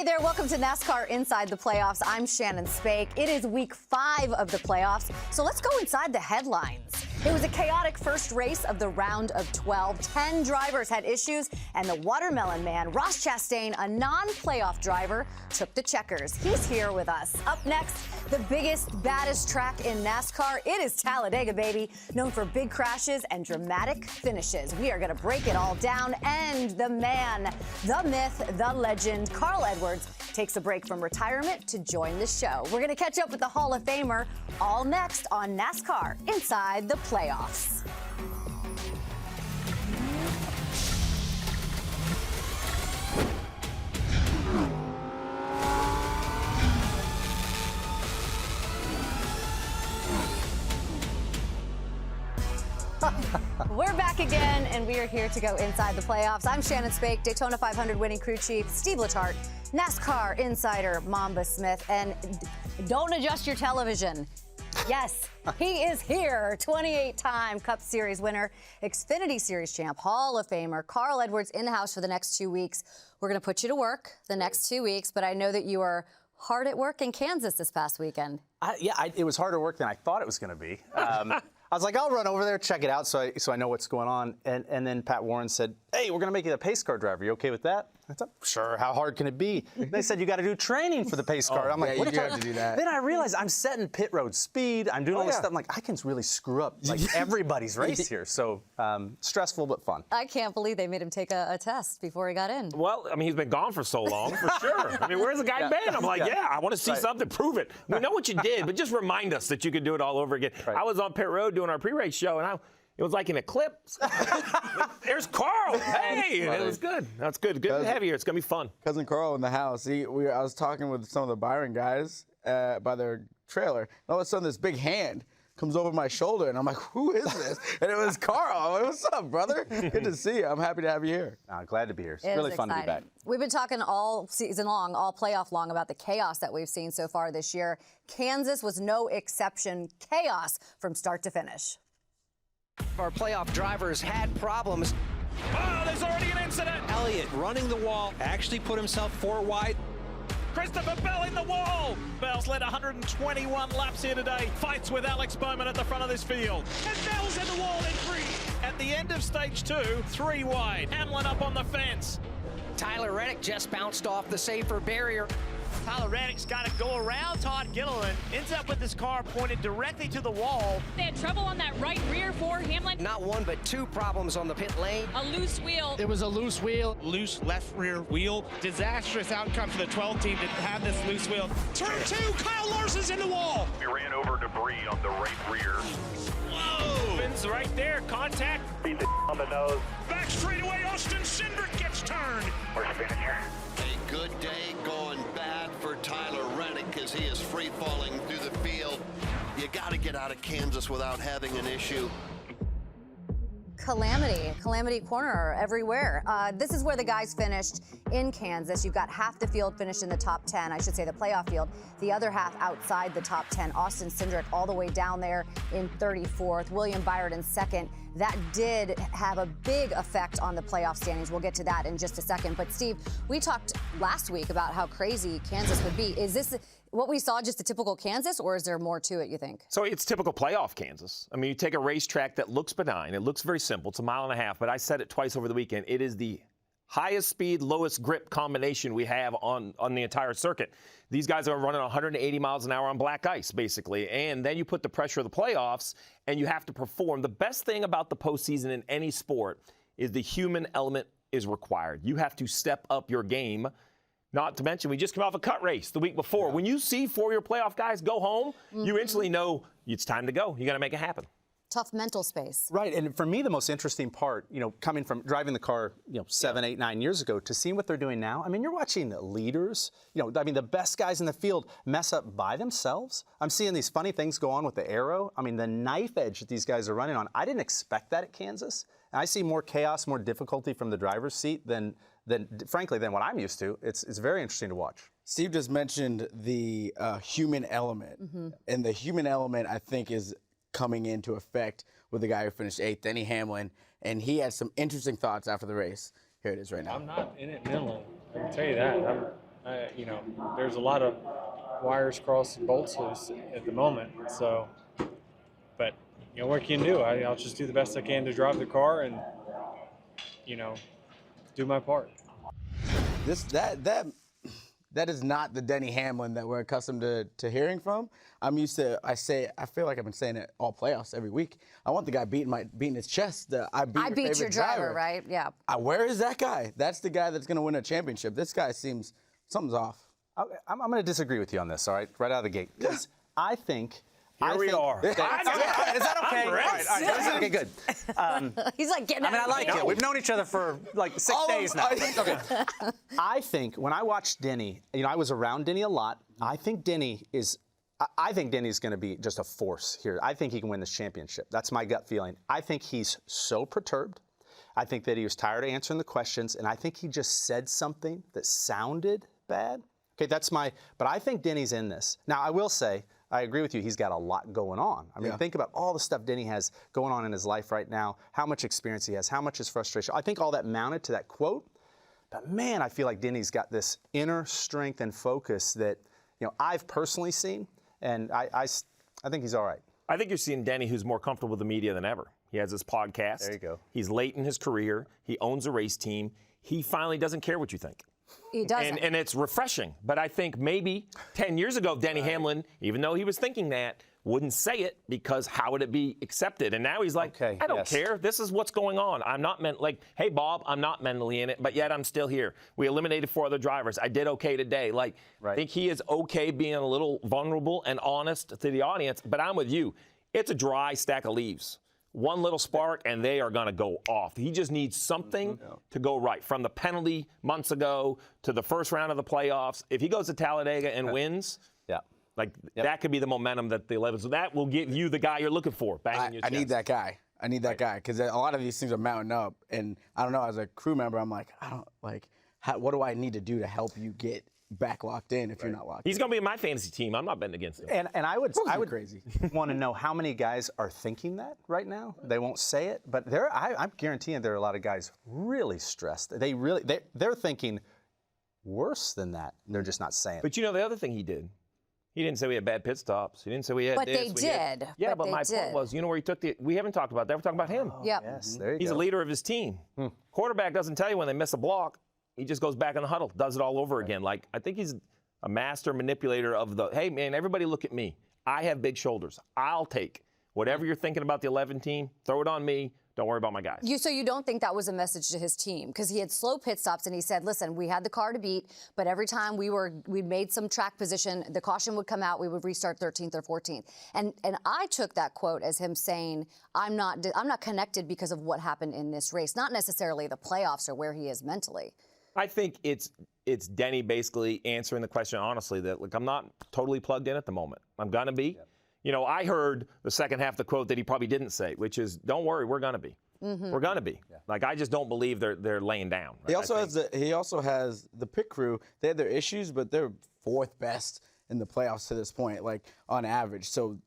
there, welcome to NASCAR Inside the Playoffs. I'm Shannon Spake. It is week 5 of the playoffs, so let's go inside the headlines. It was a chaotic first race of the round of 12. 10 drivers had issues, and the Watermelon Man, Ross Chastain, a non-playoff driver, took the checkers. He's here with us. Up next, the biggest, baddest track in NASCAR. It is Talladega, baby, known for big crashes and dramatic finishes. We are going to break it all down, and the man, the myth, the legend, Carl Edwards, takes a break from retirement to join the show. We're going to catch up with the Hall of Famer, all next on NASCAR Inside the Playoffs. We're back again, and we are here to go inside the playoffs. I'm Shannon Spake, Daytona 500 winning crew chief, Steve Letarte, NASCAR insider, Mamba Smith, and don't adjust your television. Yes, he is here, 28-time Cup Series winner, Xfinity Series champ, Hall of Famer, Carl Edwards in the house for the next 2 weeks. We're going to put you to work the next 2 weeks, but I know that you are hard at work in Kansas this past weekend. It was harder work than I thought it was going to be. I was like, I'll run over there, check it out so I know what's going on. And then Pat Warren said, hey, we're going to make you a pace car driver. You okay with that? I thought, sure, how hard can it be? They said, you got to do training for the pace car. I'm like, what do you have to do that? Then I realized I'm setting pit road speed. I'm doing all this stuff. I'm like, I can really screw up like everybody's race here. So stressful but fun. I can't believe they made him take a test before he got in. Well, I mean, he's been gone for so long, for sure. I mean, where's the guy been? I'm like, I want to see something. Prove it. We know what you did, but just remind us that you can do it all over again. Right. I was on pit road doing our pre-race show, and it was like an eclipse. There's Carl. Hey, it was good. That's good. Good to have you here. It's gonna be fun. Cousin Carl in the house. I was talking with some of the Byron guys by their trailer. And all of a sudden, this big hand comes over my shoulder, and I'm like, "Who is this?" And it was Carl. Like, what's up, brother? Good to see you. I'm happy to have you here. Glad to be here. It's really fun to be back. We've been talking all season long, all playoff long, about the chaos that we've seen so far this year. Kansas was no exception. Chaos from start to finish. Our playoff drivers had problems. Oh, there's already an incident. Elliott running the wall, actually put himself 4 wide. Christopher Bell in the wall. Bell's led 121 laps here today. Fights with Alex Bowman at the front of this field. And Bell's in the wall in 3. At the end of stage 2, 3 wide. Hamlin up on the fence. Tyler Reddick just bounced off the safer barrier. Tyler Reddick's got to go around Todd Gilliland, ends up with his car pointed directly to the wall. They had trouble on that right rear for Hamlin. Not 1, but 2 problems on the pit lane. A loose wheel. It was a loose wheel. Loose left rear wheel. Disastrous outcome for the 12 team to have this loose wheel. Turn 2, Kyle Larson's in the wall. We ran over debris on the right rear. Whoa! Fins right there, contact. Beat the on the nose. Back straightaway, Austin Cindric gets turned. We're spinning here. A good day going bad for Tyler Reddick as he is free falling through the field. You got to get out of Kansas without having an issue. Calamity corner everywhere. This is where the guys finished in Kansas. You've got half the field finished in the top 10, I should say the playoff field, the other half outside the top 10. Austin Cindric all the way down there in 34th, William Byron in 2nd. That did have a big effect on the playoff standings. We'll get to that in just a second. But Steve, we talked last week about how crazy Kansas would be. Is this what we saw, just a typical Kansas, or is there more to it, you think? So it's typical playoff Kansas. I mean, you take a racetrack that looks benign. It looks very simple. It's a 1.5 miles, but I said it twice over the weekend. It is the highest speed, lowest grip combination we have on the entire circuit. These guys are running 180 miles an hour on black ice, basically. And then you put the pressure of the playoffs, and you have to perform. The best thing about the postseason in any sport is the human element is required. You have to step up your game. Not to mention, we just came off a cut race the week before. When you see 4 of your playoff guys go home, you instantly know it's time to go. You got to make it happen. Tough mental space. Right, and for me, the most interesting part, coming from driving the car, 7, 8, 9 years ago to seeing what they're doing now. I mean, you're watching the leaders, the best guys in the field mess up by themselves. I'm seeing these funny things go on with the aero. I mean, the knife edge that these guys are running on. I didn't expect that at Kansas. And I see more chaos, more difficulty from the driver's seat than frankly, than what I'm used to. It's very interesting to watch. Steve just mentioned the human element. And the human element, I think, is coming into effect with the guy who finished 8th, Denny Hamlin. And he had some interesting thoughts after the race. Here it is right now. I'm not in it mentally. I can tell you that. You know, there's a lot of wires crossed and bolts loose at the moment. So, but you know, what can you do? I'll just do the best I can to drive the car and, you know, do my part. That is not the Denny Hamlin that we're accustomed to hearing from. I feel like I've been saying it all playoffs every week. I want the guy beating his chest. I beat your driver, right? Yeah. Where is that guy? That's the guy that's going to win a championship. This guy seems something's off. I'm going to disagree with you on this, all right, right out of the gate. Because I think. Here we are. Is that okay? All right. Okay, good. He's like getting. I mean, I like it. We've known each other for like 6 days now. Okay. I think when I watched Denny, you know, I was around Denny a lot. I think Denny's going to be just a force here. I think he can win this championship. That's my gut feeling. I think he's so perturbed. I think that he was tired of answering the questions, and I think he just said something that sounded bad. Okay, but I think Denny's in this. Now, I will say, I agree with you, he's got a lot going on. I mean, think about all the stuff Denny has going on in his life right now, how much experience he has, how much his frustration. I think all that mounted to that quote. But man, I feel like Denny's got this inner strength and focus that, you know, I've personally seen, and I think he's all right. I think you're seeing Denny, who's more comfortable with the media than ever. He has his podcast. There you go. He's late in his career. He owns a race team. He finally doesn't care what you think. He doesn't. And it's refreshing. But I think maybe 10 years ago, Denny Hamlin, even though he was thinking that, wouldn't say it because how would it be accepted? And now he's like, I don't care. This is what's going on. I'm not hey, Bob, I'm not mentally in it, but yet I'm still here. We eliminated 4 other drivers. I did okay today. I think he is okay being a little vulnerable and honest to the audience. But I'm with you. It's a dry stack of leaves. One little spark, and they are going to go off. He just needs something to go right. From the penalty months ago to the first round of the playoffs, if he goes to Talladega and wins, that could be the momentum that the 11. So that will give you the guy you're looking for. Banging your chest. I need that guy. I need that guy because a lot of these things are mounting up, and I don't know. As a crew member, I'm like, what do I need to do to help you get back locked in if you're not locked in? He's going to be in my fantasy team. I'm not betting against him. And I would crazy. want to know how many guys are thinking that right now. They won't say it, but I'm guaranteeing there are a lot of guys really stressed. They're thinking worse than that. They're just not saying it. But you know the other thing he did? He didn't say we had bad pit stops. He didn't say we had But this. they did. But my point was, you know where he took we haven't talked about that. We're talking about him. Yes, there you go. He's a leader of his team. Quarterback doesn't tell you when they miss a block. He just goes back in the huddle, does it all over again. I think he's a master manipulator of hey, man, everybody look at me. I have big shoulders. I'll take whatever you're thinking about the 11 team, throw it on me. Don't worry about my guys. So you don't think that was a message to his team? Because he had slow pit stops, and he said, listen, we had the car to beat, but every time we made some track position, the caution would come out, we would restart 13th or 14th. And I took that quote as him saying, I'm not connected because of what happened in this race, not necessarily the playoffs or where he is mentally. I think it's Denny basically answering the question honestly that, I'm not totally plugged in at the moment. I'm going to be. You know, I heard the second half of the quote that he probably didn't say, which is, don't worry, we're going to be. We're going to be. I just don't believe they're laying down. Right? He also has the pit crew. They had their issues, but they're 4th best in the playoffs to this point, on average. So,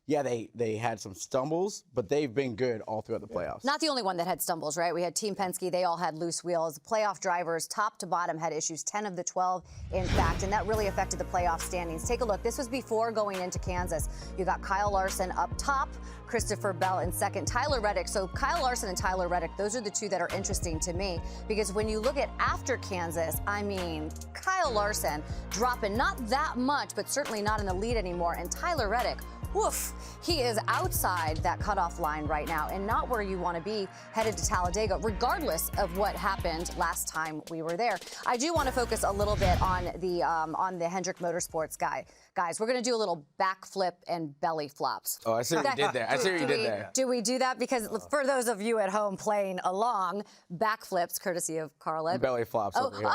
yeah, they had some stumbles, but they've been good all throughout the playoffs. Not the only one that had stumbles, right? We had Team Penske. They all had loose wheels. Playoff drivers, top to bottom, had issues, 10 of the 12, in fact, and that really affected the playoff standings. Take a look. This was before going into Kansas. You got Kyle Larson up top, Christopher Bell in second, Tyler Reddick. So Kyle Larson and Tyler Reddick, those are the two that are interesting to me because when you look at after Kansas, I mean, Kyle Larson dropping not that much, but certainly not in the lead anymore, and Tyler Reddick, woof, he is outside that cutoff line right now and not where you want to be headed to Talladega, regardless of what happened last time we were there. I do want to focus a little bit on the Hendrick Motorsports guys. We're going to do a little backflip and belly flops. Oh, I see what you did there. Do we do that? Because for those of you at home playing along, backflips, courtesy of Carl Ed. Belly flops over here.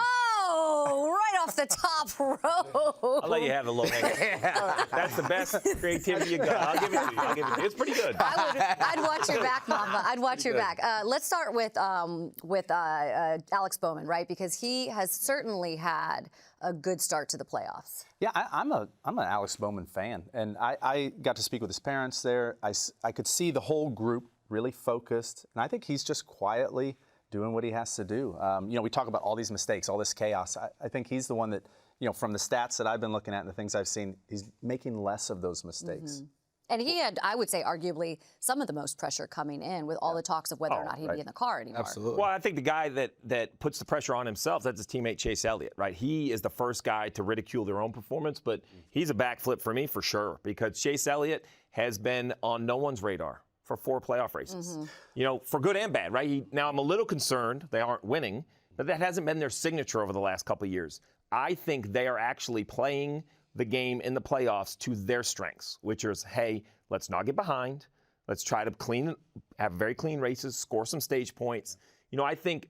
Oh, right off the top row. I'll let you have the low hang. That's the best creativity you got. I'll give it to you. It's pretty good. I'd watch your back, Mama. I'd watch your back. Let's start with Alex Bowman, right? Because he has certainly had a good start to the playoffs. Yeah, I'm an Alex Bowman fan, and I got to speak with his parents there. I could see the whole group really focused, and I think he's just quietly doing what he has to do. We talk about all these mistakes, all this chaos. I think he's the one that, from the stats that I've been looking at and the things I've seen, he's making less of those mistakes. Mm-hmm. And he had, I would say, arguably some of the most pressure coming in with all the talks of whether or not he'd be in the car anymore. Absolutely. Well, I think the guy that puts the pressure on himself, that's his teammate Chase Elliott, right? He is the first guy to ridicule their own performance, but he's a backflip for me for sure, because Chase Elliott has been on no one's radar for 4 playoff races. For good and bad, right? Now, I'm a little concerned they aren't winning, but that hasn't been their signature over the last couple of years. I think they are actually playing the game in the playoffs to their strengths, which is, hey, let's not get behind. Let's try to have very clean races, score some stage points. I think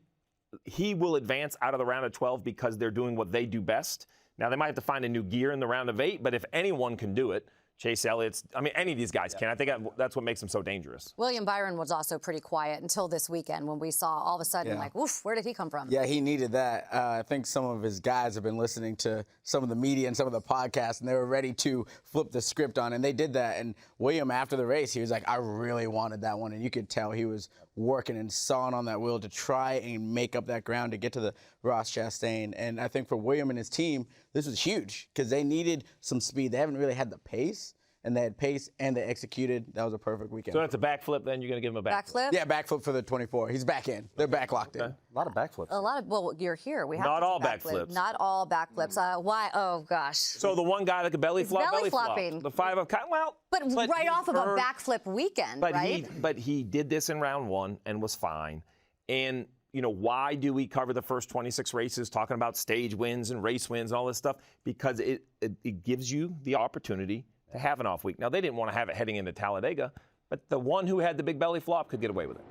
he will advance out of the round of 12 because they're doing what they do best. Now, they might have to find a new gear in the round of 8, but if anyone can do it, Chase Elliott's, any of these guys can. I think that's what makes them so dangerous. William Byron was also pretty quiet until this weekend when we saw all of a sudden, woof, where did he come from? Yeah, he needed that. I think some of his guys have been listening to some of the media and some of the podcasts, and they were ready to flip the script on, and they did that. And William, after the race, he was like, I really wanted that one. And you could tell he was working and sawing on that wheel to try and make up that ground to get to the Ross Chastain. And I think for William and his team, this was huge because they needed some speed. They haven't really had the pace, and they had pace and they executed. That was a perfect weekend. So that's a backflip, then? You're going to give him a backflip? Backflip? Yeah, backflip for the 24. He's back in. They're back locked in. A lot of backflips. Well, you're here. We have Not to all backflip. backflips. Not all backflips. Why? Oh, gosh. So the one guy that could belly flop, belly belly flop. flopping. The 5 of well, But right off of a earned- backflip weekend, but right? But he did this in round 1 and was fine. And why do we cover the first 26 races talking about stage wins and race wins and all this stuff? Because it gives you the opportunity to have an off week. Now, they didn't want to have it heading into Talladega, but the one who had the big belly flop could get away with it.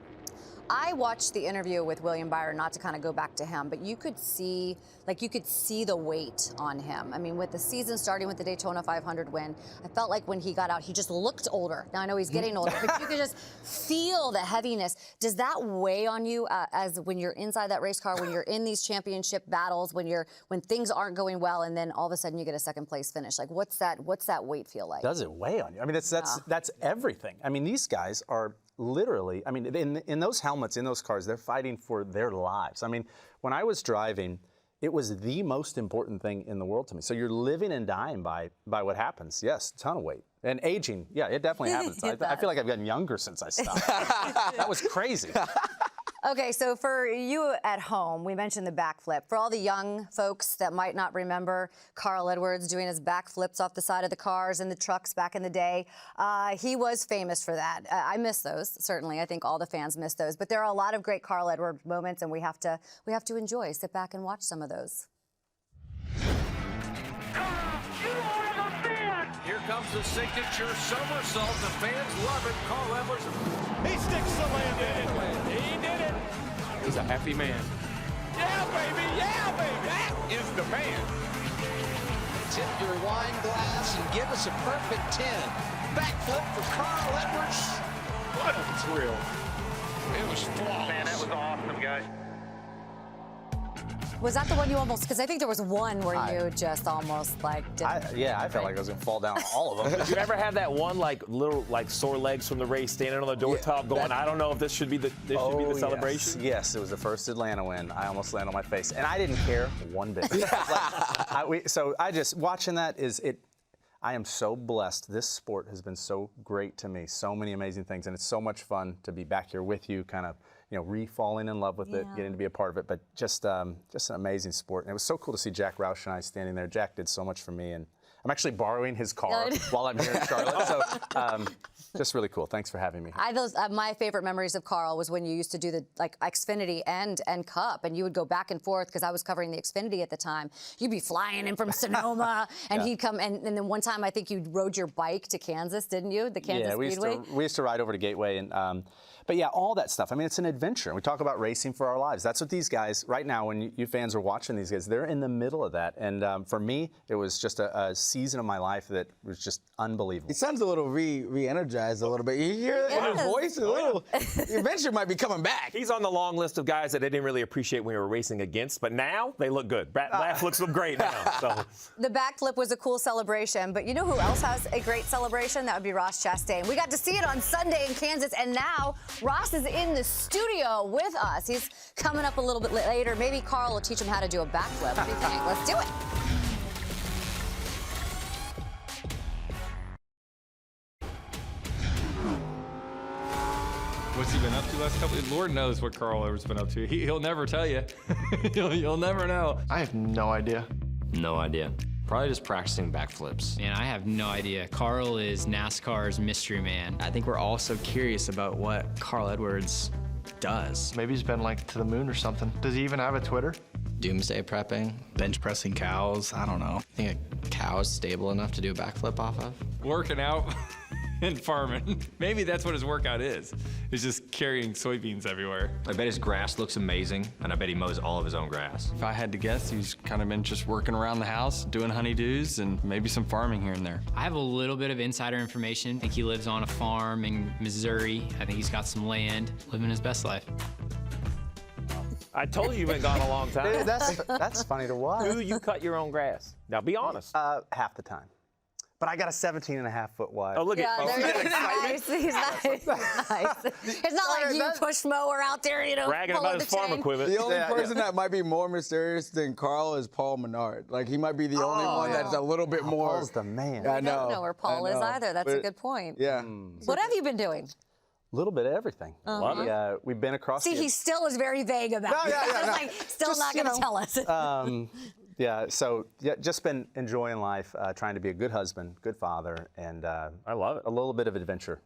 I watched the interview with William Byron, not to kind of go back to him, but you could see the weight on him. I mean, with the season starting with the Daytona 500 win, I felt like when he got out, he just looked older. Now, I know he's getting older, but you could just feel the heaviness. Does that weigh on you as when you're inside that race car, when you're in these championship battles, when things aren't going well, and then all of a sudden you get a second place finish? Like, what's that weight feel like? Does it weigh on you? I mean, that's everything. I mean, these guys are literally, in those helmets, in those cars, they're fighting for their lives. I mean, when I was driving, it was the most important thing in the world to me. So you're living and dying by what happens. Yes, a ton of weight. And aging, yeah, it definitely happens. I feel like I've gotten younger since I stopped. That was crazy. Okay, so for you at home, we mentioned the backflip. For all the young folks that might not remember Carl Edwards doing his backflips off the side of the cars and the trucks back in the day, he was famous for that. I miss those, certainly. I think all the fans miss those. But there are a lot of great Carl Edwards moments, and we have to enjoy, sit back and watch some of those. Here comes the signature somersault. The fans love it. Carl Edwards. He sticks the landing. He did it. He's a happy man. Yeah, baby. Yeah, baby. That is the man. Tip your wine glass and give us a perfect 10. Backflip for Carl Edwards. What a thrill. It was flawless. Man, that was awesome, guys. Was that the one you almost, because I think there was one where you just almost like did. I felt like I was going to fall down all of them. Did you ever have that one little sore legs from the race standing on the door top going, I don't know if this should be the celebration? Yes, it was the first Atlanta win. I almost landed on my face. And I didn't care one bit. Watching that I am so blessed. This sport has been so great to me. So many amazing things. And it's so much fun to be back here with you, kind of, re-falling in love with it, getting to be a part of it. But just an amazing sport. And it was so cool to see Jack Roush and I standing there. Jack did so much for me. And I'm actually borrowing his car while I'm here in Charlotte. So just really cool. Thanks for having me. My favorite memories of Carl was when you used to do the Xfinity and Cup, and you would go back and forth because I was covering the Xfinity at the time. You'd be flying in from Sonoma, and he'd come, and then one time I think you rode your bike to Kansas, didn't you? The Kansas Speedway. We used to ride over to Gateway, and but yeah, all that stuff. I mean, it's an adventure. We talk about racing for our lives. That's what these guys right now. When you fans are watching these guys, they're in the middle of that. And for me, it was just a season of my life that was just unbelievable. He sounds a little re-energized a little bit. You hear it in his voice a little. The adventure might be coming back. He's on the long list of guys that I didn't really appreciate when we were racing against, but now they look good. Laugh looks great now. So. The backflip was a cool celebration, but you know who else has a great celebration? That would be Ross Chastain. We got to see it on Sunday in Kansas, and now Ross is in the studio with us. He's coming up a little bit later. Maybe Carl will teach him how to do a backflip. What do you think? Let's do it. What's he been up to last couple? Lord knows what Carl has been up to. He'll never tell you. You'll never know. I have no idea. No idea. Probably just practicing backflips. Man, I have no idea. Carl is NASCAR's mystery man. I think we're all so curious about what Carl Edwards does. Maybe he's been like to the moon or something. Does he even have a Twitter? Doomsday prepping, bench pressing cows, I don't know. I think a cow is stable enough to do a backflip off of. Working out and farming. Maybe that's what his workout is. It's just carrying soybeans everywhere. I bet his grass looks amazing, and I bet he mows all of his own grass. If I had to guess, he's kind of been just working around the house, doing honeydews, and maybe some farming here and there. I have a little bit of insider information. I think he lives on a farm in Missouri. I think he's got some land, living his best life. I told you you've been gone a long time. Dude, that's funny to watch. Do you cut your own grass? Now, be honest. Half the time. But I got a 17.5-foot wide. Oh, look at Nice. He's nice. He's nice. It's not like you push mower out there, you know, bragging about his farm equipment. The only person that might be more mysterious than Carl is Paul Menard. Like, he might be the only one that's a little bit more. Paul's the man. I don't know where Paul is either. That's a good point. Yeah. What have you been doing? A little bit of everything. Love it. We've been across. See, he still is very vague about it. Like, still Just, not going to tell us. Just been enjoying life, trying to be a good husband, good father, and I love it. A little bit of adventure.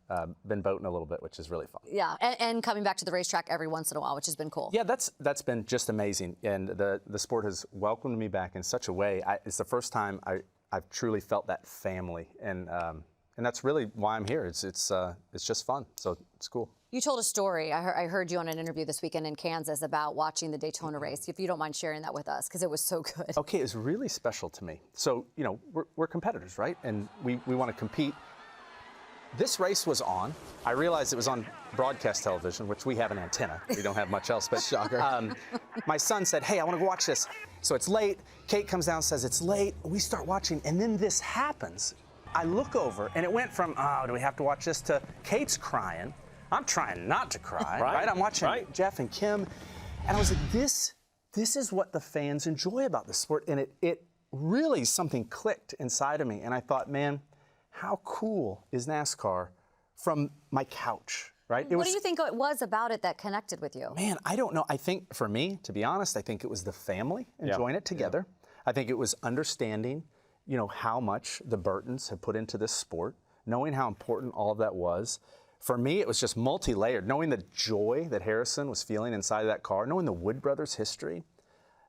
Been boating a little bit, which is really fun. Yeah, and coming back to the racetrack every once in a while, which has been cool. Yeah, that's been just amazing, and the sport has welcomed me back in such a way. It's the first time I've truly felt that family, and that's really why I'm here. It's just fun, so it's cool. You told a story. I heard you on an interview this weekend in Kansas about watching the Daytona race. If you don't mind sharing that with us, because it was so good. Okay, it's really special to me. So, you know, we're competitors, right? And we want to compete. This race was on. I realized it was on broadcast television, which we have an antenna. We don't have much else, but shocker. My son said, hey, I want to go watch this. So it's late. Kate comes down and says, it's late. We start watching, and then this happens. I look over, and it went from, oh, do we have to watch this, to Kate's crying. I'm trying not to cry, right? I'm watching Jeff and Kim, and I was like, this is what the fans enjoy about the sport, and it really, something clicked inside of me, and I thought, man, how cool is NASCAR from my couch, right? What do you think it was about it that connected with you? Man, I don't know. I think, for me, to be honest, I think it was the family enjoying it together. I think it was understanding, you know, how much the Burtons have put into this sport, knowing how important all of that was. For me, it was just multi-layered, knowing the joy that Harrison was feeling inside of that car, knowing the Wood brothers' history,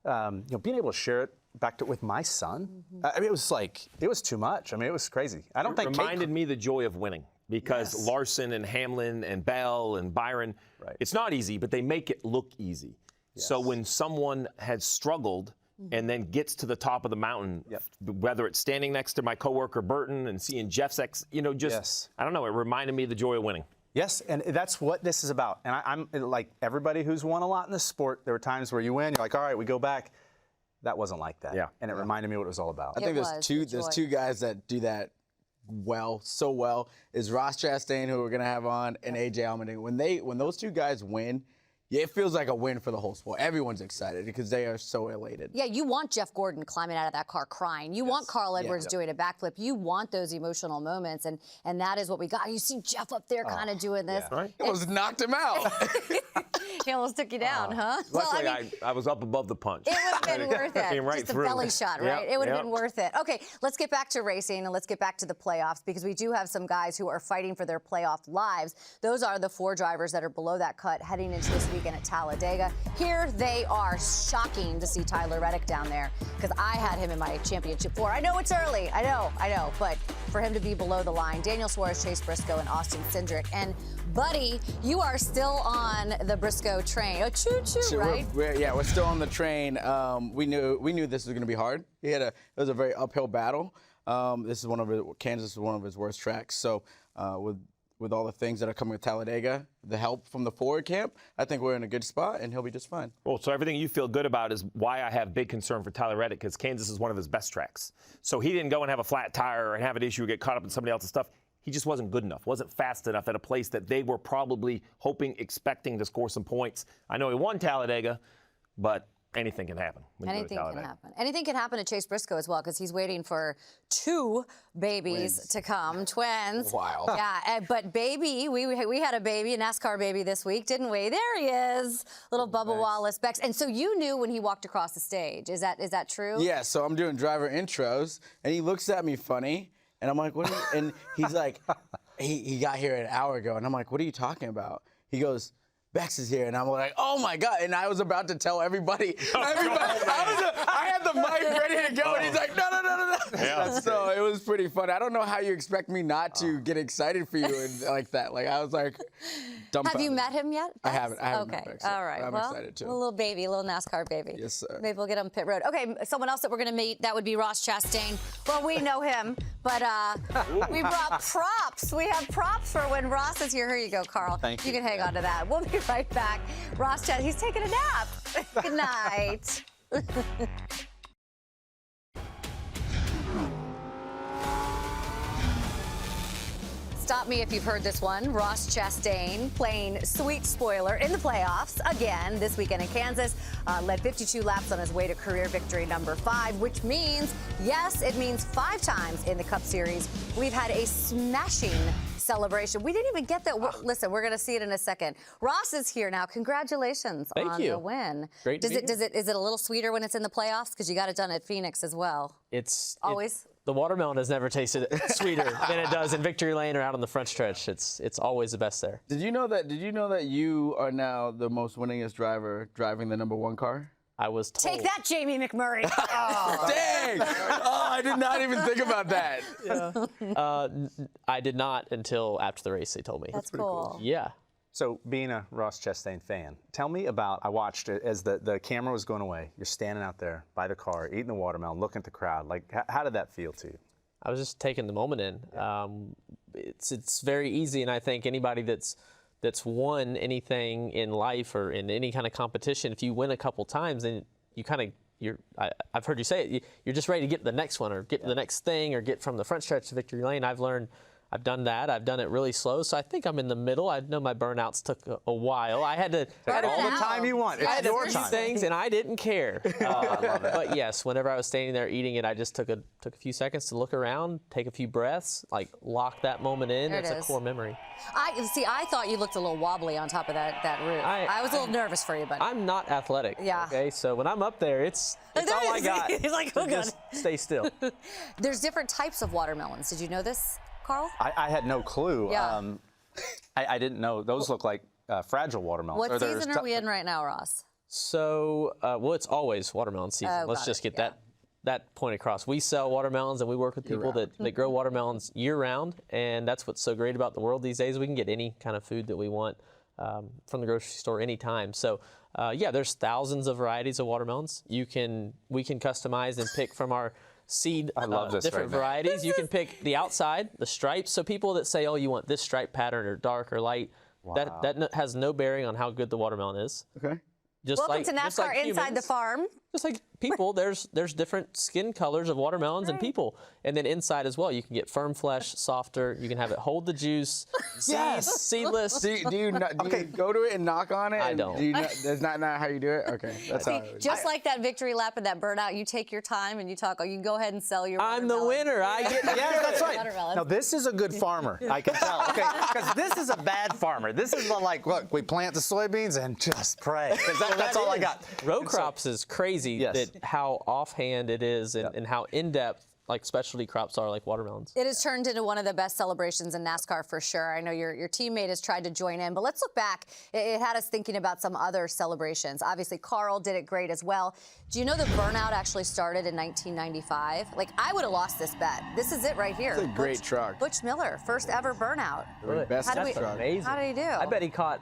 you know, being able to share it back with my son. I mean, it was like, it was too much. I mean, it was crazy. I don't think reminded me the joy of winning, because Larson and Hamlin and Bell and Byron, it's not easy, but they make it look easy. So when someone has struggled and then gets to the top of the mountain, whether it's standing next to my coworker Burton and seeing Jeff's you know, just, I don't know, it reminded me of the joy of winning. Yes, and that's what this is about. And I'm like everybody who's won a lot in this sport, there were times where you win, you're like, all right, we go back. That wasn't like that. And it reminded me what it was all about. I think there's two guys that do that so well, is Ross Chastain, who we're gonna have on, and AJ Allmendinger. When those two guys win, it feels like a win for the whole sport. Everyone's excited because they are so elated. Yeah, you want Jeff Gordon climbing out of that car crying. You want Carl Edwards doing a backflip. You want those emotional moments, and that is what we got. You see Jeff up there kind of doing this. It almost knocked him out. He almost took you down, huh? Luckily, well, I was up above the punch. It would have been worth it. Came right Just through. a belly shot, right? It would have been worth it. Okay, let's get back to racing and let's get back to the playoffs, because we do have some guys who are fighting for their playoff lives. Those are the 4 drivers that are below that cut heading into this weekend at Talladega. Here they are. Shocking to see Tyler Reddick down there, because I had him in my championship 4. I know it's early. I know. But for him to be below the line, Daniel Suarez, Chase Briscoe, and Austin Cindric. And, buddy, you are still on the Briscoe train. Oh, choo-choo, right? We're still on the train. We knew this was going to be hard. It was a very uphill battle. Kansas is one of his worst tracks. So with all the things that are coming with Talladega, the help from the forward camp, I think we're in a good spot, and he'll be just fine. Well, so everything you feel good about is why I have big concern for Tyler Reddick, because Kansas is one of his best tracks. So he didn't go and have a flat tire and have an issue, get caught up in somebody else's stuff. He just wasn't good enough, wasn't fast enough at a place that they were probably hoping, expecting to score some points. I know he won Talladega, but anything can happen. Anything can happen. Anything can happen to Chase Briscoe as well, because he's waiting for 2 babies to come, twins. Wow. Yeah, but baby, we had a baby, a NASCAR baby this week, didn't we? There he is, little Bubba Wallace Bex. And so you knew when he walked across the stage. Is that true? Yeah. So I'm doing driver intros, and he looks at me funny, and I'm like, "What?" And he's like, "He got here an hour ago," and I'm like, "What are you talking about?" He goes, Bex is here, and I'm like, oh my God, and I was about to tell everybody. I had the mic ready to go, and he's like, no. Yeah, so it was pretty fun. I don't know how you expect me not to get excited for you and like that. Like I was like, dumbfounded. Have you met him yet? I haven't. Okay, met Bex, all right. I'm excited too. A little baby, a little NASCAR baby. Yes, sir. Maybe we'll get on pit road. Okay, someone else that we're going to meet, that would be Ross Chastain. Well, we know him, but we brought props. We have props for when Ross is here. Here you go, Carl. Thank you. You can hang on to that. We'll be right back. Ross Chastain, he's taking a nap. Good night. Stop me if you've heard this one. Ross Chastain playing sweet spoiler in the playoffs again this weekend in Kansas. Led 52 laps on his way to career victory number 5, which means, yes, it means 5 times in the Cup Series. We've had a smashing celebration. We didn't even get that. Listen, we're going to see it in a second. Ross is here now. Congratulations on the win. Great to be here. Is it a little sweeter when it's in the playoffs? Because you got it done at Phoenix as well. It's always. The watermelon has never tasted sweeter than it does in Victory Lane or out on the front stretch. It's always the best there. Did you know that you are now the most winningest driver driving the #1 car? I was told. Take that, Jamie McMurray. Oh, dang! Oh, I did not even think about that. Yeah. I did not until after the race. They told me. That's cool. Yeah. So being a Ross Chastain fan, tell me about, I watched it as the camera was going away. You're standing out there by the car, eating the watermelon, looking at the crowd. Like, how did that feel to you? I was just taking the moment in. It's very easy, and I think anybody that's won anything in life or in any kind of competition, if you win a couple times, then you kind of, I've heard you say it, you're just ready to get to the next one or get to the next thing or get from the front stretch to Victory Lane. I've done that. I've done it really slow, so I think I'm in the middle. I know my burnouts took a while. I had to all the time you want. It's your time. Things, and I didn't care. I love it. But yes, whenever I was standing there eating it, I just took a few seconds to look around, take a few breaths, like lock that moment in. It's a core memory. I thought you looked a little wobbly on top of that roof. I was a little nervous for you, but I'm not athletic. Yeah. Okay, so when I'm up there, it's all I got. He's like, oh, just stay still. There's different types of watermelons. Did you know this, Carl? I had no clue. Yeah. I didn't know. Those look like fragile watermelons. What season are we in right now, Ross? So, well, it's always watermelon season. Let's just get that point across. We sell watermelons, and we work with people that grow watermelons year-round, and that's what's so great about the world these days. We can get any kind of food that we want from the grocery store anytime. So, yeah, there's thousands of varieties of watermelons. We can customize and pick from our seed different varieties. You can pick the outside, the stripes. So people that say, oh, you want this stripe pattern or dark or light, that has no bearing on how good the watermelon is. Okay. Welcome to NASCAR Inside the Farm. Just like people, there's different skin colors of watermelons and people. And then inside as well, you can get firm flesh, softer. You can have it hold the juice. Yes. Seedless. Do you go to it and knock on it? I don't. That's not how you do it? Okay. That's how it is. Just like that victory lap and that burnout, you take your time and you talk. Oh, you can go ahead and sell your I'm the winner. I get Yeah, that's right. Now, this is a good farmer. I can tell. Okay, because this is a bad farmer. This is look, we plant the soybeans and just pray. That's all I got. Row crops is crazy that how offhand it is and how in-depth like specialty crops are like watermelons. It has turned into one of the best celebrations in NASCAR for sure. I know your teammate has tried to join in, but let's look back. It had us thinking about some other celebrations. Obviously, Carl did it great as well. Do you know the burnout actually started in 1995? Like, I would have lost this bet. This is it right here. It's a great truck. Butch Miller, first ever burnout. Best truck. Amazing. How did he do?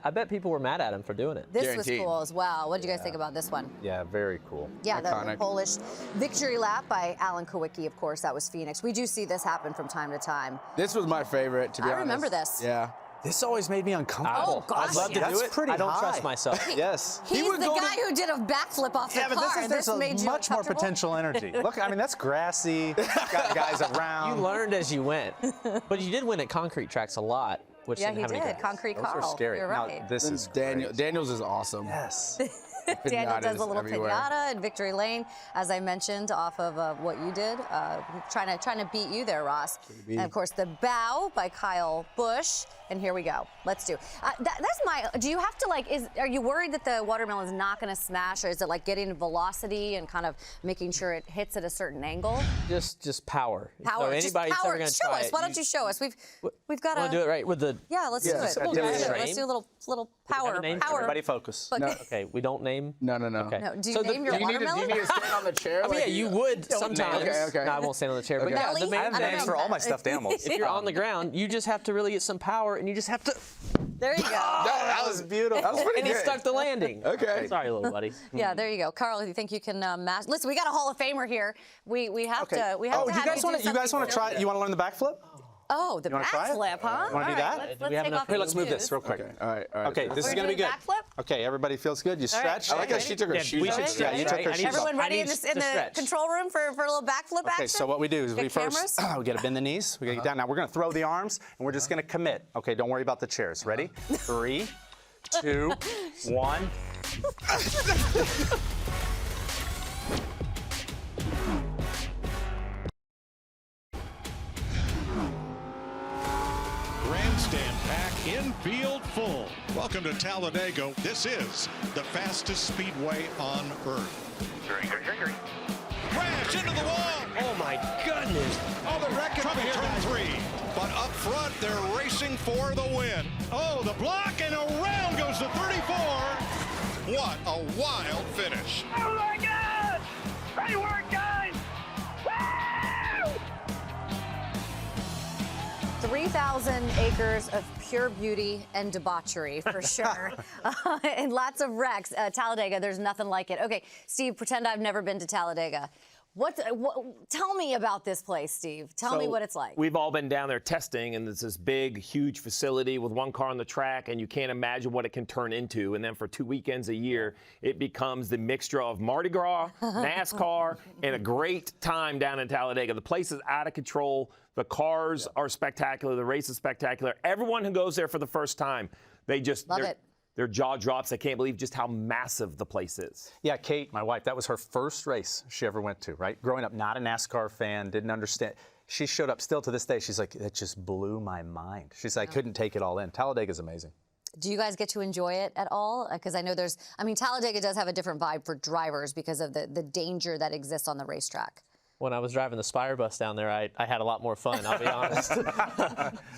I bet people were mad at him for doing it. This was cool as well. What did you guys think about this one? Yeah, very cool. Yeah, the Polish victory lap by Alan Kowicki, of course. course, that was Phoenix. We do see this happen from time to time. This was my favorite, to be honest. I remember this. Yeah. This always made me uncomfortable. Oh, gosh, I'd love to That's do it. pretty I don't high. trust myself. Yes. He's the guy who did a backflip off the Yeah, but car. there's made you much more uncomfortable? potential energy. Look, I mean, that's grassy. Got guys around. You learned as you went. But you did win at concrete tracks a lot, which Yeah, didn't he have any did. grass. Concrete Those Carl. are scary. You're Now, right. this is Daniel's is awesome. Yes. Daniel does Pinatas a little everywhere. pinata in victory lane, as I mentioned, off of what you did, trying to beat you there, Ross. And of course, the bow by Kyle Busch. And here we go. Let's do. That's my. Do you have to are you worried that the watermelon is not going to smash, or is it like getting velocity and kind of making sure it hits at a certain angle? Just power. Power. So just anybody's power. ever going to Show try us. it. Why don't you show us? We've got Want to do it right with the. Yeah, let's do it. We'll Let's do do it. it. Let's do a little power. name? Power. Everybody focus. Look. No, okay, we don't name. No. Okay. No, do you So name your Do you need watermelon? to stand on the chair? I mean, yeah, you would sometimes. Okay. No, I won't stand on the chair. But Okay. yeah, Belly? the main I don't Names know. for all my stuffed animals. if you're on the ground, you just have to really get some power, and you just have to. There you go. That was beautiful. That was pretty And he good. stuck the landing. Okay. Sorry, little buddy. Yeah, there you go, Carl. Do you think you can match? Listen, we got a Hall of Famer here. We have to Oh, have you you guys want do to something try? You want to learn the backflip? Oh, the You wanna try it? backflip, huh? You wanna do All that? right, Do we let's have take enough off Here, these let's move shoes. this real quick. Okay. All right. Okay, this is We're going to be doing good. backflip? Okay, everybody feels good. You All right, stretch. all I like how she took her shoes we off. should stretch. Yeah, you took her I need- shoes off. Everyone ready I in need the to stretch. control room for a little backflip action? Okay, so what we do is Got we first cameras? we got to bend the knees. We got to get down. Now we're going to throw the arms, and we're just going to commit. Okay, don't worry about the chairs. Ready? 3, 2, 1. Grandstand pack, infield full. Welcome to Talladega. This is the fastest speedway on earth. Crash into the wall. Oh my goodness! Oh, the wreck trouble turn 3. But up front, they're racing for the win. Oh, the block, and around goes the 34. What a wild finish. Oh my God! Great work, guys! Woo! 3,000 acres of pure beauty and debauchery, for sure. And lots of wrecks. Talladega, there's nothing like it. Okay, Steve, pretend I've never been to Talladega. Tell me about this place, Steve. Tell me what it's like. We've all been down there testing, and it's this big, huge facility with one car on the track, and you can't imagine what it can turn into. And then for 2 weekends a year, it becomes the mixture of Mardi Gras, NASCAR, and a great time down in Talladega. The place is out of control. The cars are spectacular. The race is spectacular. Everyone who goes there for the first time, they just Love it. Their jaw drops. They can't believe just how massive the place is. Yeah, Kate, my wife, that was her first race she ever went to, right? Growing up, not a NASCAR fan, didn't understand. She showed up still to this day. She's like, that just blew my mind. She's like, I couldn't take it all in. Talladega's amazing. Do you guys get to enjoy it at all? Because I know Talladega does have a different vibe for drivers because of the danger that exists on the racetrack. When I was driving the Spire bus down there, I had a lot more fun, I'll be honest.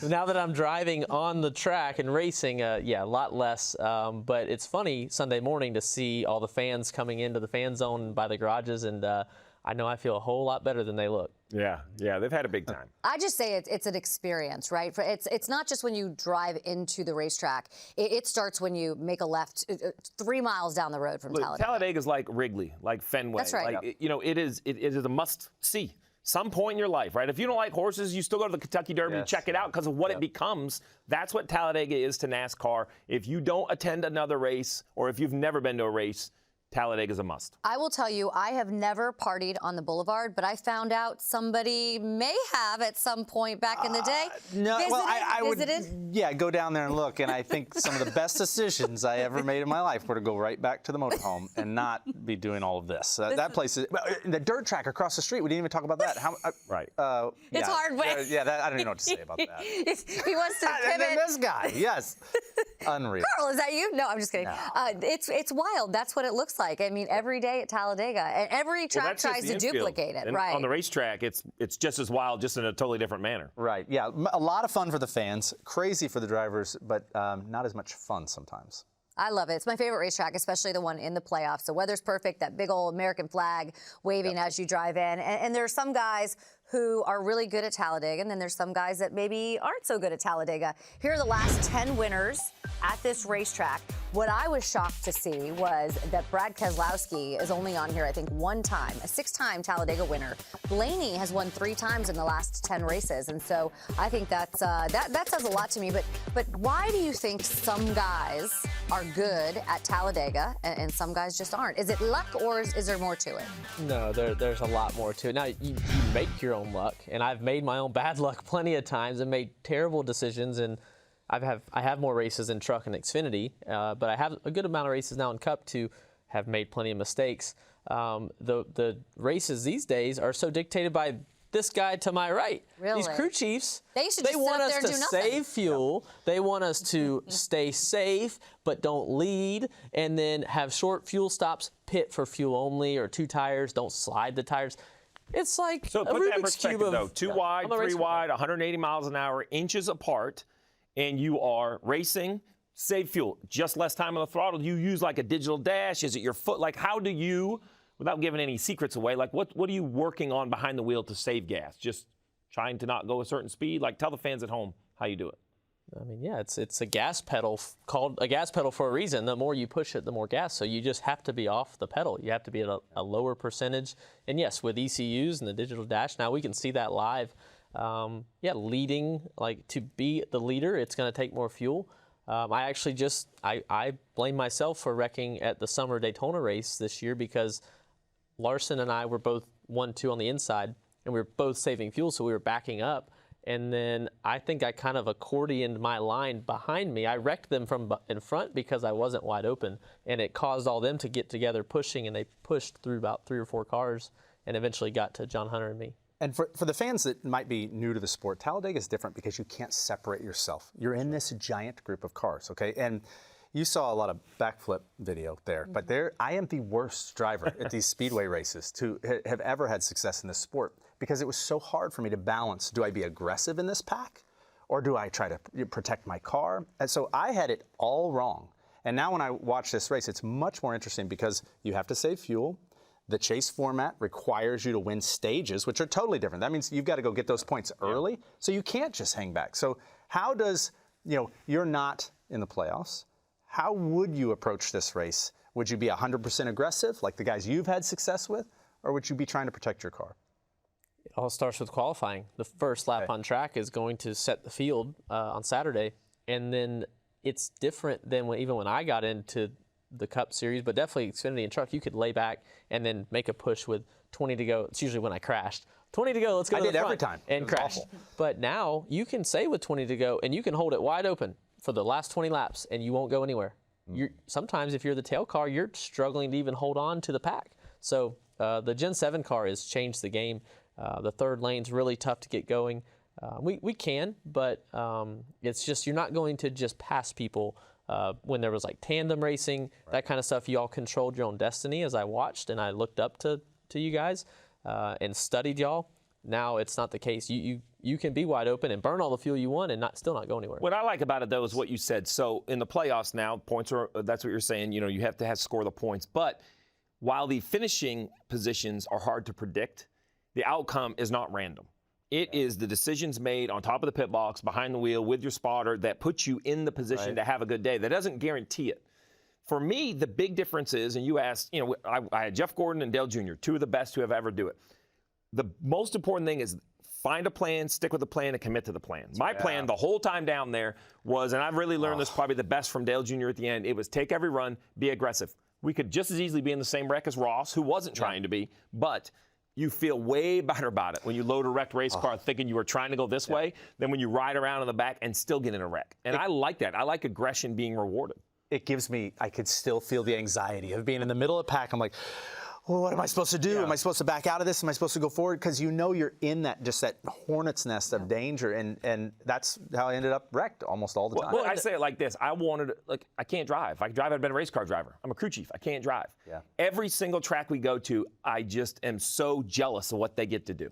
Now that I'm driving on the track and racing, yeah, a lot less. But it's funny Sunday morning to see all the fans coming into the fan zone by the garages, and I know I feel a whole lot better than they look. Yeah, they've had a big time. I just say it's an experience, right? It's not just when you drive into the racetrack. It starts when you make a left 3 miles down the road from Talladega. Talladega is like Wrigley, like Fenway. That's right. Like, it is a must-see. Some point in your life, right? If you don't like horses, you still go to the Kentucky Derby and check it out because of what it becomes. That's what Talladega is to NASCAR. If you don't attend another race, or if you've never been to a race, Talladega's a must. I will tell you, I have never partied on the boulevard, but I found out somebody may have at some point back in the day. No, well, I would, visited. yeah, go down there and look. And I think some of the best decisions I ever made in my life were to go right back to the motorhome and not be doing all of this. That place is the dirt track across the street. We didn't even talk about that. Right. It's hard way. Yeah, I don't even know what to say about that. He wants to And then pivot. this guy, yes, unreal. Carl, is that you? No, I'm just kidding. No. It's wild. That's what it looks like. I mean, every day at Talladega, and every track that's just tries the to infield. duplicate it. And right. on the racetrack, it's just as wild, just in a totally different manner. Right. Yeah, a lot of fun for the fans, crazy for the drivers, but not as much fun sometimes. I love it. It's my favorite racetrack, especially the one in the playoffs. The weather's perfect, that big old American flag waving as you drive in. And there are some guys who are really good at Talladega, and then there's some guys that maybe aren't so good at Talladega. Here are the last 10 winners at this racetrack. What I was shocked to see was that Brad Keselowski is only on here, I think, one time, a 6-time Talladega winner. Blaney has won 3 times in the last 10 races, and so I think that says a lot to me. But why do you think some guys are good at Talladega and some guys just aren't? Is it luck, or is there more to it? No, there's a lot more to it. Now, you make your own luck, and I've made my own bad luck plenty of times and made terrible decisions, and I have more races in truck and Xfinity, but I have a good amount of races now in Cup to have made plenty of mistakes. The races these days are so dictated by this guy to my right. Really? These crew chiefs, They should just want sit up there us and to do nothing. save fuel. They want us to stay safe, but don't lead, and then have short fuel stops, pit for fuel only, or 2 tires, don't slide the tires. It's like So a put that in Rubik's perspective, Cube of, though. 2 wide, I'm a 3 racer. wide, 180 miles an hour, inches apart, and you are racing, save fuel. Just less time on the throttle. Do you use like a digital dash? Is it your foot? Like, how do you, without giving any secrets away, like what are you working on behind the wheel to save gas? Just trying to not go a certain speed? Like, tell the fans at home how you do it. I mean, yeah, it's a gas pedal called a gas pedal for a reason. The more you push it, the more gas. So you just have to be off the pedal. You have to be at a lower percentage. And yes, with ECUs and the digital dash, now we can see that live. Leading, like to be the leader, it's going to take more fuel. I actually I blame myself for wrecking at the summer Daytona race this year because Larson and I were both 1-2 on the inside, and we were both saving fuel, so we were backing up. And then I think I kind of accordioned my line behind me. I wrecked them from in front because I wasn't wide open, and it caused all them to get together pushing, and they pushed through about 3 or 4 cars and eventually got to John Hunter and me. And for the fans that might be new to the sport, Talladega is different because you can't separate yourself. You're in this giant group of cars, okay? And you saw a lot of backflip video there, but I am the worst driver at these speedway races to have ever had success in this sport because it was so hard for me to balance. Do I be aggressive in this pack, or do I try to protect my car? And so I had it all wrong. And now when I watch this race, it's much more interesting because you have to save fuel. The chase format requires you to win stages, which are totally different. That means you've got to go get those points early, so you can't just hang back. So how does, you're not in the playoffs. How would you approach this race? Would you be 100% aggressive, like the guys you've had success with, or would you be trying to protect your car? It all starts with qualifying. The first lap on track is going to set the field on Saturday, and then it's different than even when I got into the Cup Series, but definitely Xfinity and truck, you could lay back and then make a push with 20 to go. It's usually when I crashed. 20 to go, let's go to the front. I did every time. And crash. But now you can say with 20 to go, and you can hold it wide open for the last 20 laps, and you won't go anywhere. Sometimes if you're the tail car, you're struggling to even hold on to the pack. So the Gen 7 car has changed the game. The third lane's really tough to get going. We can, but it's just you're not going to just pass people. When there was like tandem racing, that kind of stuff, you all controlled your own destiny as I watched and I looked up to you guys and studied y'all. Now it's not the case. You can be wide open and burn all the fuel you want and still not go anywhere. What I like about it, though, is what you said. So in the playoffs now, points are, that's what you're saying, you have to score the points. But while the finishing positions are hard to predict, the outcome is not random. It is the decisions made on top of the pit box, behind the wheel, with your spotter that puts you in the position to have a good day. That doesn't guarantee it. For me, the big difference is, and you asked, I had Jeff Gordon and Dale Jr., 2 of the best who have ever do it. The most important thing is find a plan, stick with the plan, and commit to the plan. My plan the whole time down there was, and I've really learned this probably the best from Dale Jr. at the end, it was take every run, be aggressive. We could just as easily be in the same wreck as Ross, who wasn't trying to be, but you feel way better about it when you load a wrecked race car thinking you were trying to go this way than when you ride around in the back and still get in a wreck. And I like that. I like aggression being rewarded. It gives me, I could still feel the anxiety of being in the middle of the pack. I'm like, well, what am I supposed to do? Am I supposed to back out of this? Am I supposed to go forward? Because you're in that hornet's nest of danger, and that's how I ended up wrecked almost all the time. Well, I say it like this. I can't drive. If I could drive, I'd been a race car driver. I'm a crew chief. I can't drive. Yeah. Every single track we go to, I just am so jealous of what they get to do.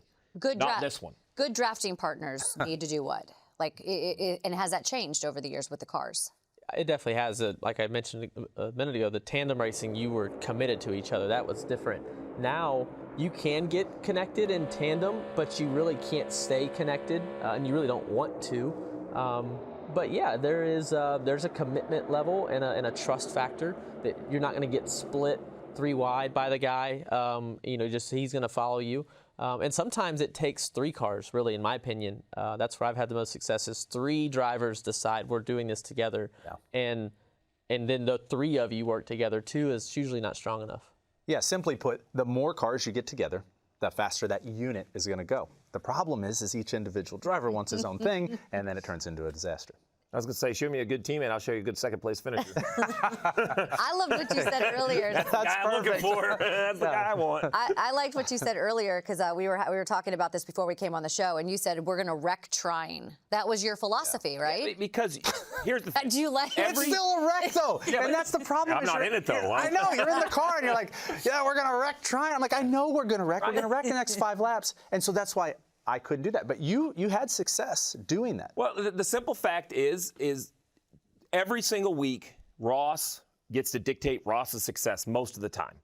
Not this one. Good drafting partners need to do what? And has that changed over the years with the cars? It definitely has. Like I mentioned a minute ago, the tandem racing, you were committed to each other. That was different. Now, you can get connected in tandem, but you really can't stay connected, and you really don't want to. But yeah, there's a commitment level and a trust factor that you're not going to get split 3 wide by the guy. Just he's going to follow you. And sometimes it takes 3 cars, really, in my opinion. That's where I've had the most success is 3 drivers decide we're doing this together. Yeah. And then the 3 of you work together. 2 is usually not strong enough. Yeah, simply put, the more cars you get together, the faster that unit is going to go. The problem is each individual driver wants his own thing, and then it turns into a disaster. I was going to say, show me a good teammate, I'll show you a good second-place finisher. I loved what you said earlier. That's the guy I'm looking for. That's the guy I want. I liked what you said earlier because we were talking about this before we came on the show, and you said we're going to wreck trying. That was your philosophy, right? Yeah, because here's the thing. Do you like It's still a wreck, though. And that's the problem. I'm not in it, though. I know. You're in the car, and you're like, yeah, we're going to wreck trying. I'm like, I know we're going to wreck. We're going to wreck the next 5 laps. And so that's why I couldn't do that. But you had success doing that. Well, the simple fact is every single week, Ross gets to dictate Ross's success most of the time.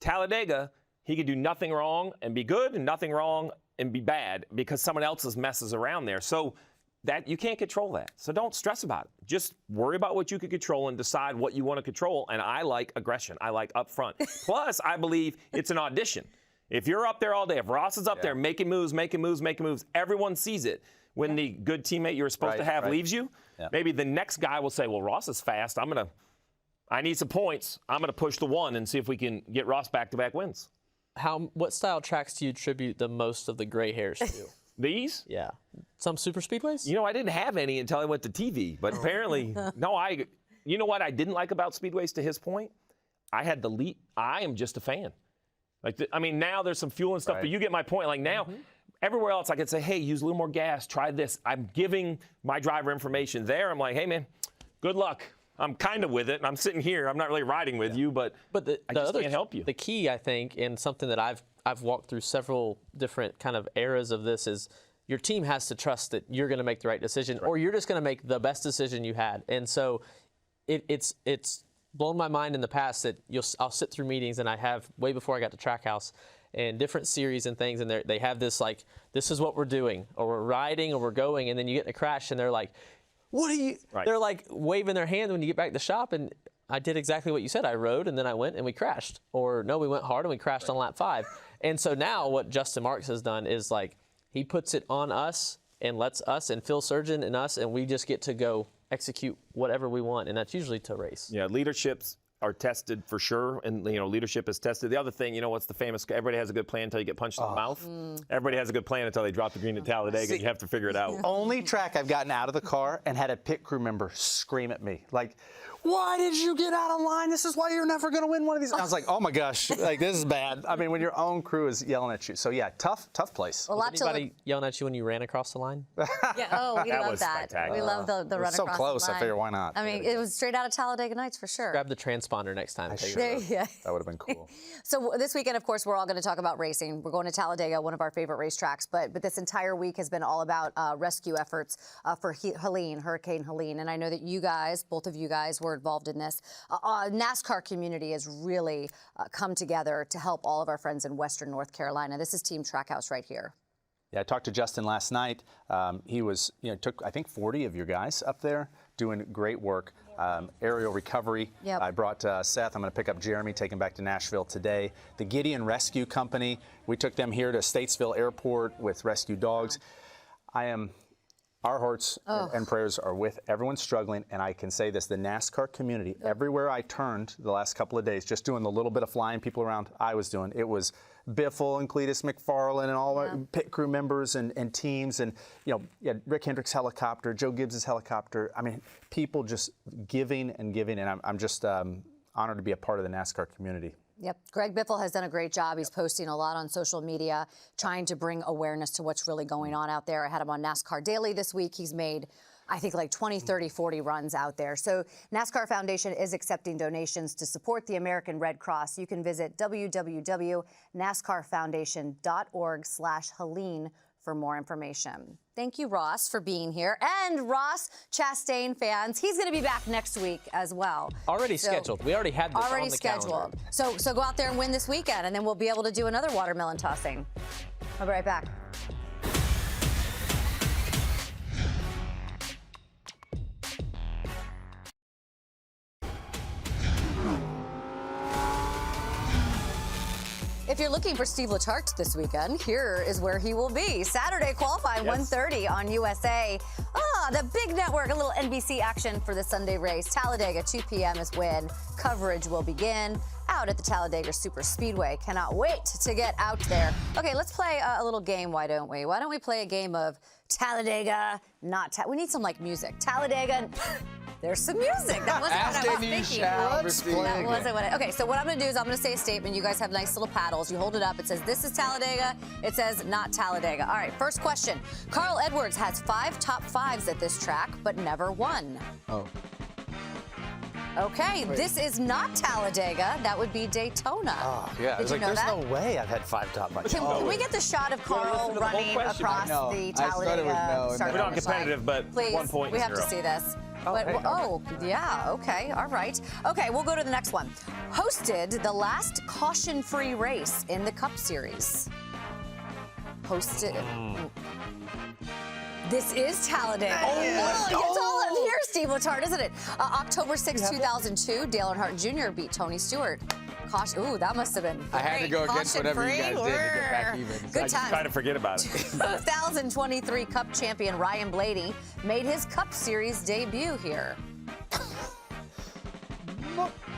Talladega, he could do nothing wrong and be good and nothing wrong and be bad because someone else's messes around there. So that you can't control that. So don't stress about it. Just worry about what you can control and decide what you want to control. And I like aggression. I like upfront. Plus, I believe it's an audition. If you're up there all day, if Ross is up there making moves, everyone sees it. When the good teammate you're supposed to have leaves you, maybe the next guy will say, well, Ross is fast. I need some points. I'm going to push the 1 and see if we can get Ross back-to-back wins. What style tracks do you attribute the most of the gray hairs to? These? Yeah. Some super speedways? I didn't have any until I went to TV. But apparently, you know what I didn't like about speedways to his point? I am just a fan. Now there's some fuel and stuff, but you get my point. Like now, everywhere else I could say, hey, use a little more gas, try this. I'm giving my driver information. There, I'm like, hey, man, good luck. I'm kind of with it, and I'm sitting here. I'm not really riding with you, but I just can't help you. The key, I think, and something that I've walked through several different kind of eras of this is your team has to trust that you're going to make the right decision, or you're just going to make the best decision you had. And so it's blown my mind in the past that I'll sit through meetings, and I have way before I got to Trackhouse, and different series and things, and they have this like, this is what we're doing, or we're riding, or we're going, and then you get in a crash, and they're like, what are you? They're like waving their hand when you get back to the shop, and I did exactly what you said. I rode, and then I went, and we crashed. Or no, we went hard, and we crashed on lap 5. And so now what Justin Marks has done is like, he puts it on us and lets us and Phil Surgeon and us, and we just get to go execute whatever we want, and that's usually to race. Yeah, leaderships are tested for sure, and leadership is tested. The other thing, what's the famous? Everybody has a good plan until you get punched in the mouth. Everybody has a good plan until they drop the green at Talladega. And you have to figure it out. Only track I've gotten out of the car and had a pit crew member scream at me like, why did you get out of line? This is why you're never going to win one of these. I was like, oh my gosh, like this is bad. I mean, when your own crew is yelling at you. So yeah, tough place. Was anybody yelling at you when you ran across the line? Yeah, we love that. We love the run across the line. So close, I figure why not? I mean, it was straight out of Talladega Nights for sure. Grab the transponder next time. That would have been cool. So this weekend, of course, we're all going to talk about racing. We're going to Talladega, one of our favorite racetracks, but this entire week has been all about rescue efforts for Helene, Hurricane Helene. And I know that you guys, both of you guys, were involved in this. NASCAR community has really come together to help all of our friends in Western North Carolina. This is Team Trackhouse right here. Yeah, I talked to Justin last night. He was, took I think 40 of your guys up there doing great work. Aerial recovery. Yep. I brought Seth. I'm going to pick up Jeremy, take him back to Nashville today. The Gideon Rescue Company. We took them here to Statesville Airport with rescue dogs. Our hearts and prayers are with everyone struggling, and I can say this, the NASCAR community, everywhere I turned the last couple of days, just doing the little bit of flying people around I was doing, it was Biffle and Cletus McFarland and all our pit crew members and teams, and Rick Hendrick's helicopter, Joe Gibbs's helicopter. I mean, people just giving and giving, and I'm just honored to be a part of the NASCAR community. Yep. Greg Biffle has done a great job. He's posting a lot on social media, trying to bring awareness to what's really going on out there. I had him on NASCAR Daily this week. He's made, I think, like 20, 30, 40 runs out there. So NASCAR Foundation is accepting donations to support the American Red Cross. You can visit www.nascarfoundation.org/Helene for more information. Thank you, Ross, for being here. And Ross, Chastain fans, he's going to be back next week as well. Already scheduled. We already had this on the calendar. So go out there and win this weekend, and then we'll be able to do another watermelon tossing. I'll be right back. If you're looking for Steve Letarte this weekend, here is where he will be. Saturday qualifying, 1:30 on USA. The big network, a little NBC action for the Sunday race. Talladega, 2 p.m. is when coverage will begin out at the Talladega Superspeedway. Cannot wait to get out there. Okay, let's play a little game, why don't we? Why don't we play a game of Talladega, we need some, like, music. Talladega, there's some music. That wasn't what I was thinking. That wasn't what okay, so what I'm going to do is I'm going to say a statement. You guys have nice little paddles. You hold it up. It says, this is Talladega. It says, not Talladega. All right, first question. Carl Edwards has 5 top 5s at this track, but never won. Oh. Okay, this is not Talladega. That would be Daytona. Oh, yeah. Did you know there's that? no way I've had 5 top 5s. Can we get the shot of Carl running across the Talladega? We're not competitive, but please, 1 point. We have to see this. Yeah, okay, all right. Okay, we'll go to the next one. Hosted the last caution-free race in the Cup Series. This is Talladega. Oh, look, it's all up here, Steve Letarte, isn't it? October 6, 2002, Dale Earnhardt Jr. beat Tony Stewart. Ooh, that must have been great. I had to go against whatever you guys did to get back even. Good time. I try to forget about it. 2023 Cup champion Ryan Blaney made his Cup Series debut here.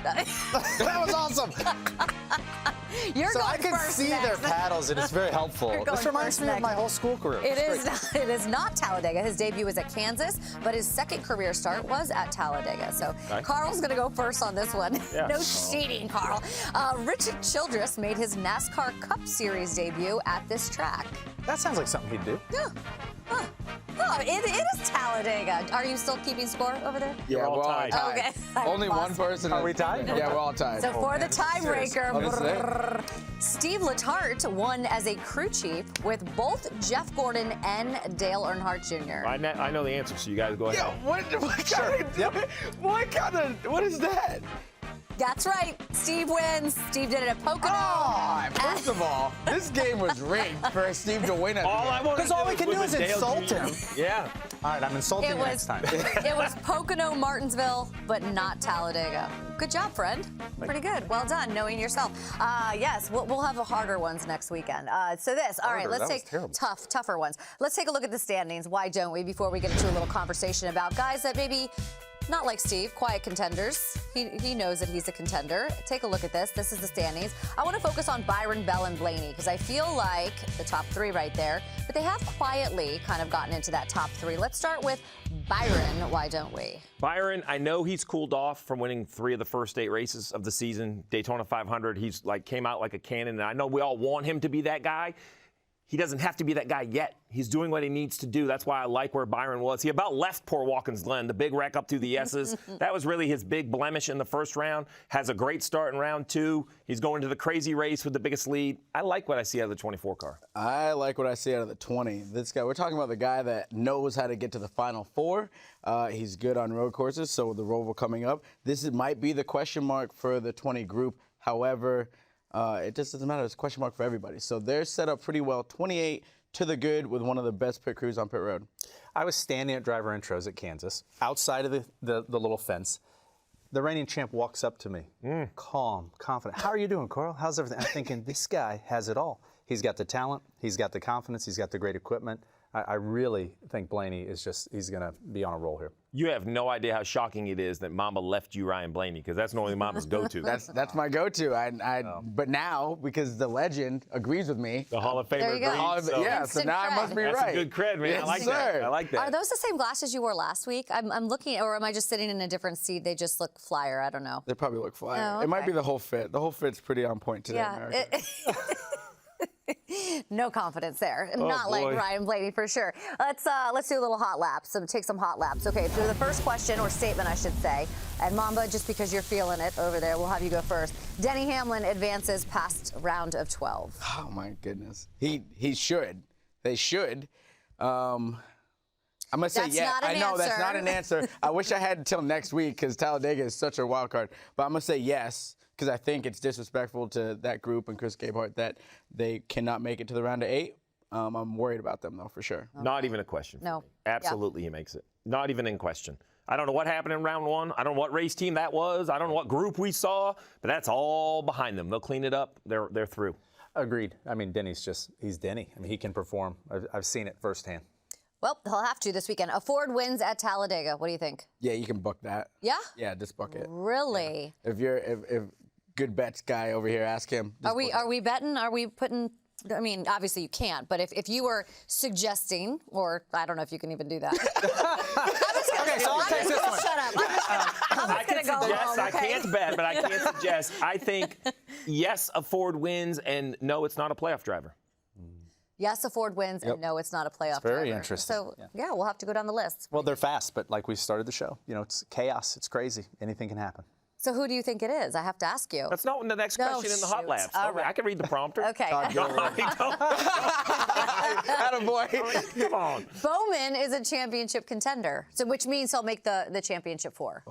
That was awesome. I can see their paddles, and it's very helpful. This reminds me of my whole school career. It is not Talladega. His debut was at Kansas, but his second career start was at Talladega. So Carl's going to go first on this one. Yeah. No cheating, Carl. Richard Childress made his NASCAR Cup Series debut at this track. That sounds like something he'd do. Yeah. Oh, it is Talladega. Are you still keeping score over there? Yeah, we're all tied. Okay. Only one person. Are we tied? Yeah, we're all tied. So for the tiebreaker, Oh, Steve Letarte won as a crew chief with both Jeff Gordon and Dale Earnhardt Jr. I know the answer, so you guys go ahead. Yeah, what is that? That's right. Steve wins. Steve did it at Pocono. Oh, first of all, this game was rigged for Steve to win it. Because all we can do is insult him. Yeah. All right, I'm insulting you next time. It was Pocono, Martinsville, but not Talladega. Good job, friend. Pretty good. Well done, knowing yourself. Yes, we'll have harder ones next weekend. All right, let's take tougher ones. Let's take a look at the standings. Why don't we, before we get into a little conversation about guys that maybe not like Steve, quiet contenders. He knows that he's a contender. Take a look at this. This is the standings. I want to focus on Byron, Bell, and Blaney because I feel like the top 3 right there, but they have quietly kind of gotten into that top 3. Let's start with Byron. Why don't we? Byron, I know he's cooled off from winning 3 of the first 8 races of the season. Daytona 500, he's came out like a cannon, and I know we all want him to be that guy. He doesn't have to be that guy yet. He's doing what he needs to do. That's why I like where Byron was. He about left poor Watkins Glen, the big wreck up through the S's. That was really his big blemish in the first round. Has a great start in round 2. He's going to the crazy race with the biggest lead. I like what I see out of the 24 car. I like what I see out of the 20. This guy, we're talking about the guy that knows how to get to the Final Four. He's good on road courses, so with the Roval coming up, might be the question mark for the 20 group. However, it just doesn't matter. It's a question mark for everybody. So they're set up pretty well. 28 to the good with one of the best pit crews on pit road. I was standing at driver intros at Kansas, outside of the little fence. The reigning champ walks up to me, calm, confident. How are you doing, Carl? How's everything? I'm thinking, this guy has it all. He's got the talent. He's got the confidence. He's got the great equipment. I really think Blaney is he's going to be on a roll here. You have no idea how shocking it is that Mama left you Ryan Blaney, because that's normally Mama's go-to. That's my go-to. But now, because the legend agrees with me. The Hall of Famer agrees. Yeah, so now I must be right. That's a good cred, man. Yes, I like sir. that. I like that. Are those the same glasses you wore last week? I'm looking, or am I just sitting in a different seat? They just look flyer. I don't know. They probably look flyer. Oh, okay. It might be the whole fit. The whole fit's pretty on point today, America. No confidence there. Oh, Not boy. like Ryan Blaney for sure. Let's do a little hot laps. Take some hot laps. Okay, for the first question or statement, I should say. And Mamba, just because you're feeling it over there, we'll have you go first. Denny Hamlin advances past round of 12. Oh my goodness. He should. They should. I'm gonna say yes. I know that's not an answer. I wish I had until next week because Talladega is such a wild card. But I'm gonna say yes, because I think it's disrespectful to that group and Chris Gabehart that they cannot make it to the round of 8. I'm worried about them, though, for sure. Okay. Not even a question. No. Absolutely, he makes it. Not even in question. I don't know what happened in round 1. I don't know what race team that was. I don't know what group we saw, but that's all behind them. They'll clean it up. They're through. Agreed. I mean, he's Denny. I mean, he can perform. I've seen it firsthand. Well, he'll have to this weekend. A Ford wins at Talladega. What do you think? Yeah, you can book that. Yeah? Yeah, just book it. Really? Yeah. If good bets guy over here, ask him. Are we betting? Are we putting? I mean, obviously you can't, but if you were suggesting, or I don't know if you can even do that. Okay, so I'll take this one. Shut up. I'm just going to go home, I okay? can't bet, but I can suggest. I think, yes, a Ford wins, and no, it's not a playoff driver. Yes, a Ford wins, and no, it's not a playoff driver. Very interesting. So, yeah, we'll have to go down the list. Well, they're fast, but like we started the show, it's chaos. It's crazy. Anything can happen. So who do you think it is? I have to ask you. That's not the next question in the hot laps. Right. I can read the prompter. Okay. Attaboy. Come on. Bowman is a championship contender, so which means he'll make the championship 4.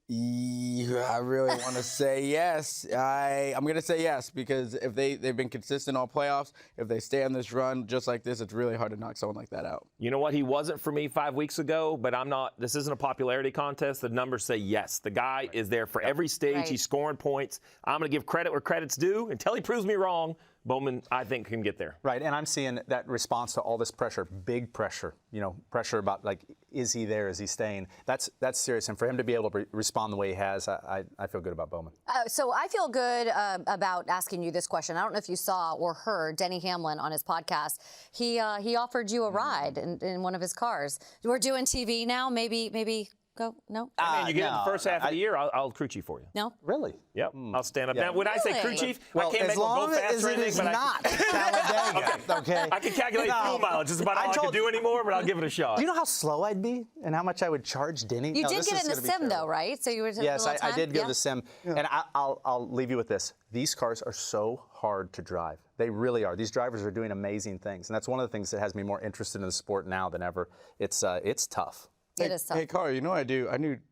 I really want to say yes. I'm going to say yes because if they've been consistent all playoffs, if they stay on this run just like this, it's really hard to knock someone like that out. You know what? He wasn't for me 5 weeks ago, but I'm not. This isn't a popularity contest. The numbers say yes. The guy is there for every stage. Right. He's scoring points. I'm going to give credit where credit's due. Until he proves me wrong, Bowman, I think, can get there. Right, and I'm seeing that response to all this pressure, big pressure, pressure about, like, is he there, is he staying? That's serious, and for him to be able to respond the way he has, I feel good about Bowman. So I feel good about asking you this question. I don't know if you saw or heard Denny Hamlin on his podcast. He offered you a ride in one of his cars. We're doing TV now, maybe go? No? You get in the first half of the year, I'll crew chief for you. No? Really? Yep. I'll stand up. Yeah. Now, when I say crew chief, I can't make him go fast or anything, but okay. I can calculate fuel mileage. It's about all I can do anymore, but I'll give it a shot. Do you know how slow I'd be and how much I would charge Denny? You did get in the sim, though, right? So you were Yes, I did go to the sim. And I'll leave you with this. These cars are so hard to drive. They really are. These drivers are doing amazing things. And that's one of the things that has me more interested in the sport now than ever. It's tough. It is tough. Hey, Carl, I do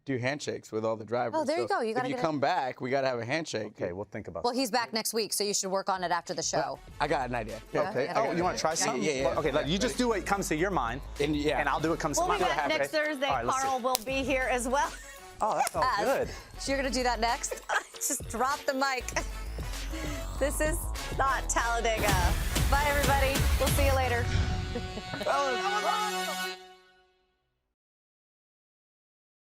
handshakes with all the drivers. Oh, there you go. You gotta if you come back, we got to have a handshake. Okay, we'll think about Well, he's back next week, so you should work on it after the show. I got an idea. Okay. Oh, you want to try something? Yeah. Okay, you just do what comes to your mind, and I'll do what comes to We'll mine. be back next Thursday. All right, Carl will be here as well. Oh, that felt good. So you're going to do that next? Just drop the mic. This is not Talladega. Bye, everybody. We'll see you later.